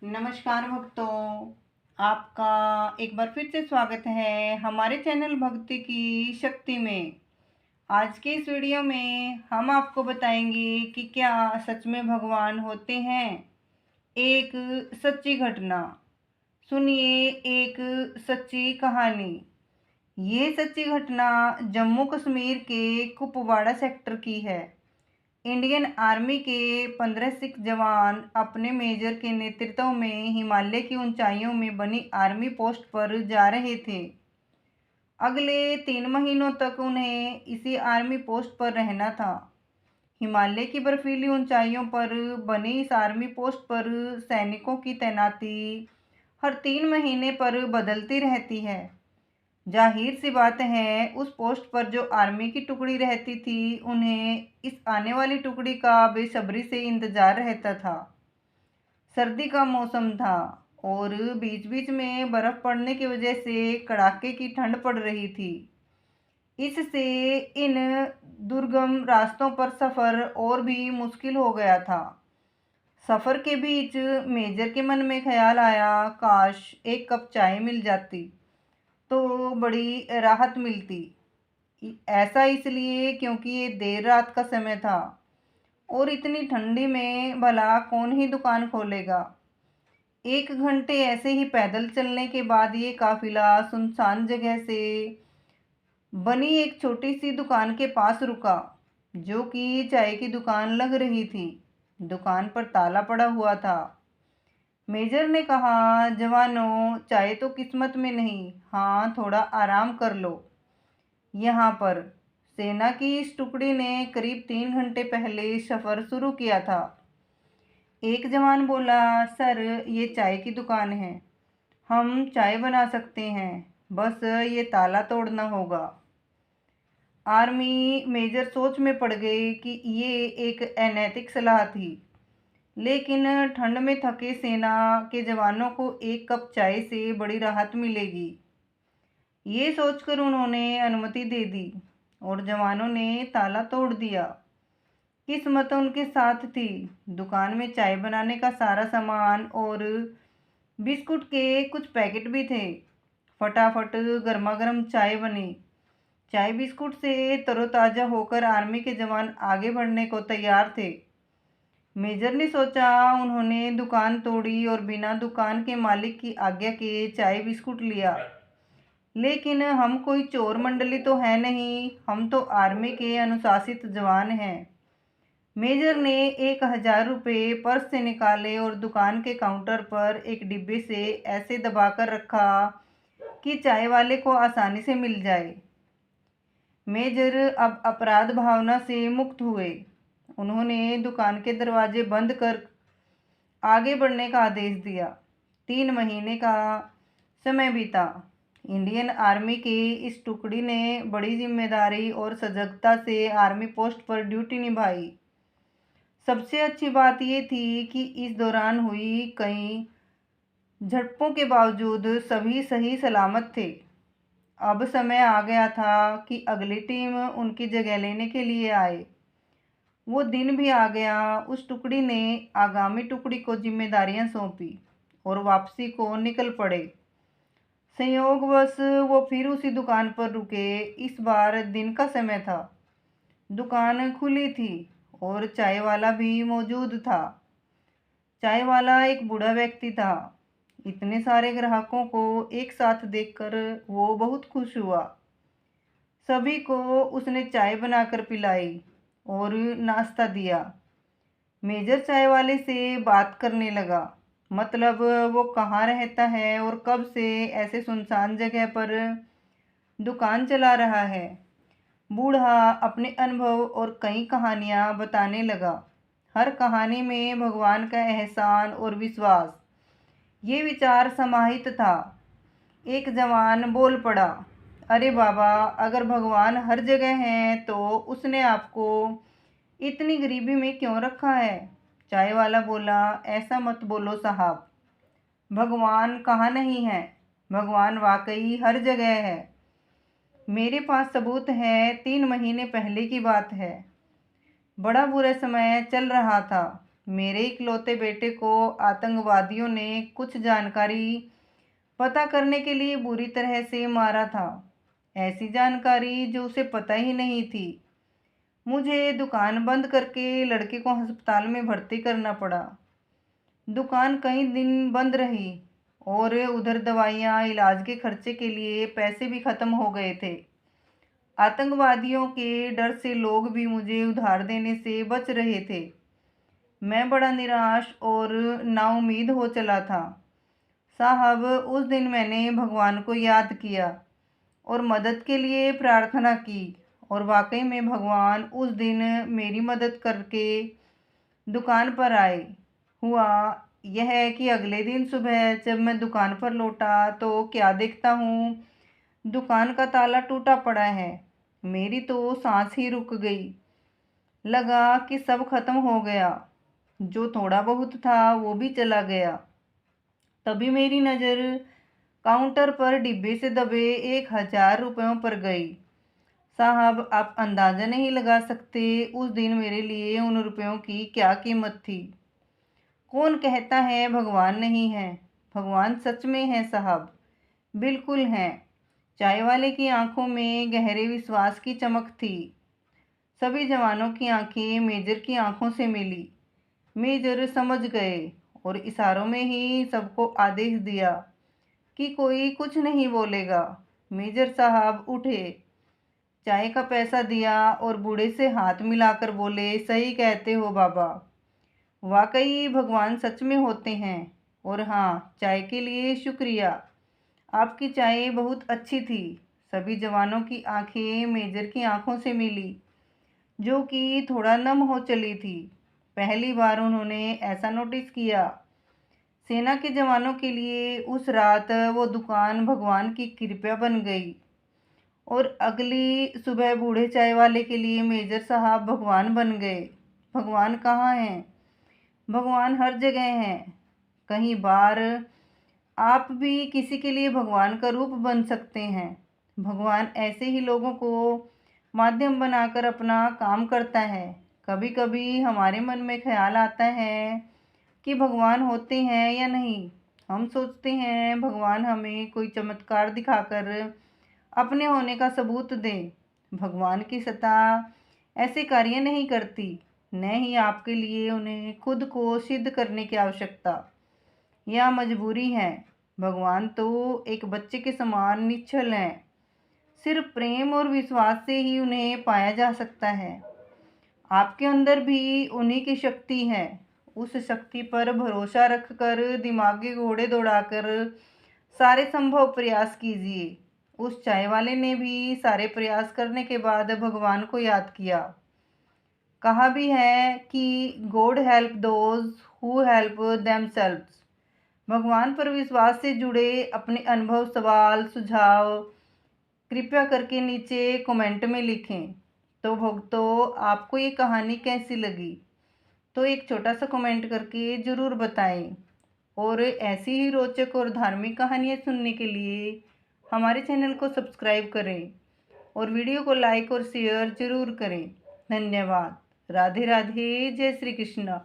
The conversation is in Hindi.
नमस्कार भक्तों, आपका एक बार फिर से स्वागत है हमारे चैनल भक्ति की शक्ति में। आज के इस वीडियो में हम आपको बताएंगे कि क्या सच में भगवान होते हैं। एक सच्ची घटना सुनिए, एक सच्ची कहानी। ये सच्ची घटना जम्मू कश्मीर के कुपवाड़ा सेक्टर की है। इंडियन आर्मी के 15 सिख जवान अपने मेजर के नेतृत्व में हिमालय की ऊंचाइयों में बनी आर्मी पोस्ट पर जा रहे थे। अगले 3 महीनों तक उन्हें इसी आर्मी पोस्ट पर रहना था। हिमालय की बर्फीली ऊंचाइयों पर बनी इस आर्मी पोस्ट पर सैनिकों की तैनाती हर 3 महीने पर बदलती रहती है। जाहिर सी बात है, उस पोस्ट पर जो आर्मी की टुकड़ी रहती थी, उन्हें इस आने वाली टुकड़ी का बेसब्री से इंतजार रहता था। सर्दी का मौसम था और बीच बीच में बर्फ पड़ने की वजह से कड़ाके की ठंड पड़ रही थी। इससे इन दुर्गम रास्तों पर सफ़र और भी मुश्किल हो गया था। सफ़र के बीच मेजर के मन में ख्याल आया, काश एक कप चाय मिल जाती तो बड़ी राहत मिलती। ऐसा इसलिए क्योंकि ये देर रात का समय था और इतनी ठंडी में भला कौन ही दुकान खोलेगा। 1 घंटे ऐसे ही पैदल चलने के बाद ये काफिला सुनसान जगह से बनी एक छोटी सी दुकान के पास रुका, जो कि चाय की दुकान लग रही थी। दुकान पर ताला पड़ा हुआ था। मेजर ने कहा, जवानों, चाय तो किस्मत में नहीं, हाँ थोड़ा आराम कर लो। यहाँ पर सेना की इस टुकड़ी ने करीब 3 घंटे पहले सफ़र शुरू किया था। एक जवान बोला, सर ये चाय की दुकान है, हम चाय बना सकते हैं, बस ये ताला तोड़ना होगा। आर्मी मेजर सोच में पड़ गए कि ये एक अनैतिक सलाह थी, लेकिन ठंड में थके सेना के जवानों को एक कप चाय से बड़ी राहत मिलेगी। ये सोचकर उन्होंने अनुमति दे दी और जवानों ने ताला तोड़ दिया। किस्मत उनके साथ थी। दुकान में चाय बनाने का सारा सामान और बिस्कुट के कुछ पैकेट भी थे। फटाफट गर्मा गर्म चाय बनी। चाय बिस्कुट से तरोताज़ा होकर आर्मी के जवान आगे बढ़ने को तैयार थे। मेजर ने सोचा, उन्होंने दुकान तोड़ी और बिना दुकान के मालिक की आज्ञा के चाय बिस्कुट लिया। लेकिन हम कोई चोर मंडली तो है नहीं, हम तो आर्मी के अनुशासित जवान हैं। मेजर ने 1,000 रुपये पर्स से निकाले और दुकान के काउंटर पर एक डिब्बे से ऐसे दबाकर रखा कि चाय वाले को आसानी से मिल जाए। मेजर अब अपराध भावना से मुक्त हुए। उन्होंने दुकान के दरवाजे बंद कर आगे बढ़ने का आदेश दिया। 3 महीने का समय बीता। इंडियन आर्मी की इस टुकड़ी ने बड़ी जिम्मेदारी और सजगता से आर्मी पोस्ट पर ड्यूटी निभाई। सबसे अच्छी बात ये थी कि इस दौरान हुई कई झटकों के बावजूद सभी सही सलामत थे। अब समय आ गया था कि अगली टीम उनकी जगह लेने के लिए आए। वो दिन भी आ गया। उस टुकड़ी ने आगामी टुकड़ी को जिम्मेदारियां सौंपी और वापसी को निकल पड़े। संयोगवश वो फिर उसी दुकान पर रुके। इस बार दिन का समय था। दुकान खुली थी और चाय वाला भी मौजूद था। चाय वाला एक बूढ़ा व्यक्ति था। इतने सारे ग्राहकों को एक साथ देखकर वो बहुत खुश हुआ। सभी को उसने चाय बनाकर पिलाई और नाश्ता दिया। मेजर चाय वाले से बात करने लगा, मतलब वो कहाँ रहता है और कब से ऐसे सुनसान जगह पर दुकान चला रहा है। बूढ़ा अपने अनुभव और कई कहानियाँ बताने लगा। हर कहानी में भगवान का एहसान और विश्वास, ये विचार समाहित था। एक जवान बोल पड़ा, अरे बाबा, अगर भगवान हर जगह है तो उसने आपको इतनी गरीबी में क्यों रखा है। चाय वाला बोला, ऐसा मत बोलो साहब, भगवान कहाँ नहीं है, भगवान वाकई हर जगह है। मेरे पास सबूत है। 3 महीने पहले की बात है। बड़ा बुरा समय चल रहा था। मेरे इकलौते बेटे को आतंकवादियों ने कुछ जानकारी पता करने के लिए बुरी तरह से मारा था। ऐसी जानकारी जो उसे पता ही नहीं थी। मुझे दुकान बंद करके लड़के को अस्पताल में भर्ती करना पड़ा। दुकान कई दिन बंद रही और उधर दवाइयाँ, इलाज के खर्चे के लिए पैसे भी ख़त्म हो गए थे। आतंकवादियों के डर से लोग भी मुझे उधार देने से बच रहे थे। मैं बड़ा निराश और नाउम्मीद हो चला था। साहब, उस दिन मैंने भगवान को याद किया और मदद के लिए प्रार्थना की, और वाकई में भगवान उस दिन मेरी मदद करके दुकान पर आए। हुआ यह है कि अगले दिन सुबह जब मैं दुकान पर लौटा तो क्या देखता हूँ, दुकान का ताला टूटा पड़ा है। मेरी तो सांस ही रुक गई। लगा कि सब खत्म हो गया। जो थोड़ा बहुत था वो भी चला गया। तभी मेरी नज़र काउंटर पर डिब्बे से दबे 1,000 रुपयों पर गई। साहब, आप अंदाज़ा नहीं लगा सकते उस दिन मेरे लिए उन रुपयों की क्या कीमत थी। कौन कहता है भगवान नहीं है? भगवान सच में है साहब, बिल्कुल हैं। चाय वाले की आंखों में गहरे विश्वास की चमक थी। सभी जवानों की आंखें मेजर की आंखों से मिली। मेजर समझ गए और इशारों में ही सबको आदेश दिया कि कोई कुछ नहीं बोलेगा। मेजर साहब उठे, चाय का पैसा दिया और बूढ़े से हाथ मिलाकर बोले, सही कहते हो बाबा, वाकई भगवान सच में होते हैं। और हाँ, चाय के लिए शुक्रिया, आपकी चाय बहुत अच्छी थी। सभी जवानों की आंखें मेजर की आंखों से मिली, जो कि थोड़ा नम हो चली थी। पहली बार उन्होंने ऐसा नोटिस किया। सेना के जवानों के लिए उस रात वो दुकान भगवान की कृपा बन गई, और अगली सुबह बूढ़े चाय वाले के लिए मेजर साहब भगवान बन गए। भगवान कहाँ हैं? भगवान हर जगह हैं। कहीं बार आप भी किसी के लिए भगवान का रूप बन सकते हैं। भगवान ऐसे ही लोगों को माध्यम बनाकर अपना काम करता है। कभी कभी हमारे मन में ख्याल आता है कि भगवान होते हैं या नहीं। हम सोचते हैं भगवान हमें कोई चमत्कार दिखाकर अपने होने का सबूत दें। भगवान की सत्ता ऐसे कार्य नहीं करती, न ही आपके लिए उन्हें खुद को सिद्ध करने की आवश्यकता या मजबूरी है। भगवान तो एक बच्चे के समान निश्चल हैं। सिर्फ प्रेम और विश्वास से ही उन्हें पाया जा सकता है। आपके अंदर भी उन्हीं की शक्ति है। उस शक्ति पर भरोसा रखकर दिमागी घोड़े दौड़ाकर सारे संभव प्रयास कीजिए। उस चाय वाले ने भी सारे प्रयास करने के बाद भगवान को याद किया। कहा भी है कि God help those who help themselves. भगवान पर विश्वास से जुड़े अपने अनुभव, सवाल, सुझाव कृपया करके नीचे कमेंट में लिखें। तो भक्तों, आपको ये कहानी कैसी लगी? तो एक छोटा सा कमेंट करके ज़रूर बताएं। और ऐसी ही रोचक और धार्मिक कहानियाँ सुनने के लिए हमारे चैनल को सब्सक्राइब करें और वीडियो को लाइक और शेयर ज़रूर करें। धन्यवाद। राधे राधे। जय श्री कृष्ण।